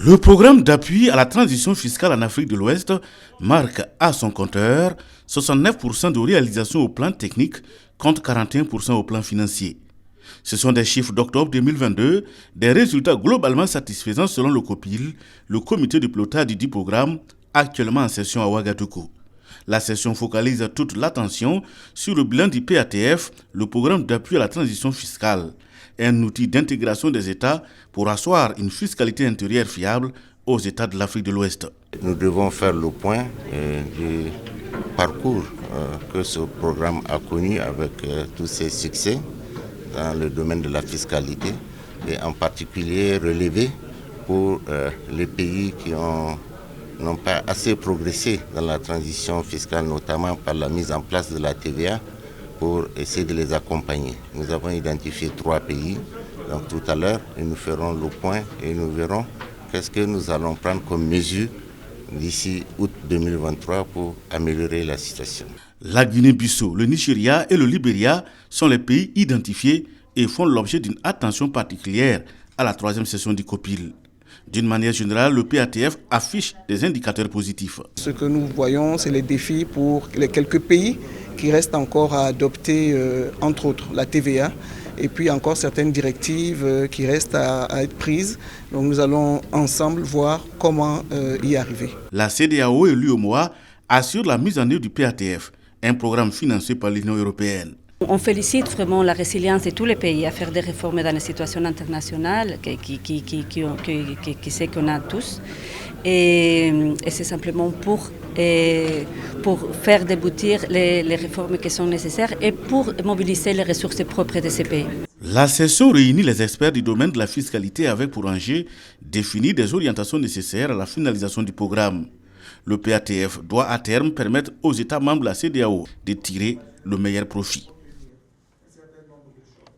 Le programme d'appui à la transition fiscale en Afrique de l'Ouest marque à son compteur 69% de réalisation au plan technique contre 41% au plan financier. Ce sont des chiffres d'octobre 2022, des résultats globalement satisfaisants selon le COPIL, le comité de pilotage du dit programme, actuellement en session à Ouagadougou. La session focalise toute l'attention sur le bilan du PATF, le programme d'appui à la transition fiscale, un outil d'intégration des États pour asseoir une fiscalité intérieure fiable aux États de l'Afrique de l'Ouest. Nous devons faire le point du parcours que ce programme a connu avec tous ses succès dans le domaine de la fiscalité et en particulier relever pour les pays qui n'ont pas assez progressé dans la transition fiscale, notamment par la mise en place de la TVA, pour essayer de les accompagner. Nous avons identifié 3 pays. Donc tout à l'heure, nous ferons le point et nous verrons qu'est-ce que nous allons prendre comme mesure d'ici août 2023 pour améliorer la situation. La Guinée-Bissau, le Nigeria et le Libéria sont les pays identifiés et font l'objet d'une attention particulière à la 3e session du COPIL. D'une manière générale, le PATF affiche des indicateurs positifs. Ce que nous voyons, c'est les défis pour les quelques pays qui restent encore à adopter, entre autres, la TVA, et puis encore certaines directives qui restent à être prises. Donc nous allons ensemble voir comment y arriver. La CEDEAO et l'UEMOA assurent la mise en œuvre du PATF, un programme financé par l'Union européenne. On félicite vraiment la résilience de tous les pays à faire des réformes dans les situations internationales qui c'est qu'on a tous. Et c'est simplement pour faire déboutir les réformes qui sont nécessaires et pour mobiliser les ressources propres de ces pays. La session réunit les experts du domaine de la fiscalité avec pour enjeu définir des orientations nécessaires à la finalisation du programme. Le PATF doit à terme permettre aux États membres de la CEDEAO de tirer le meilleur profit.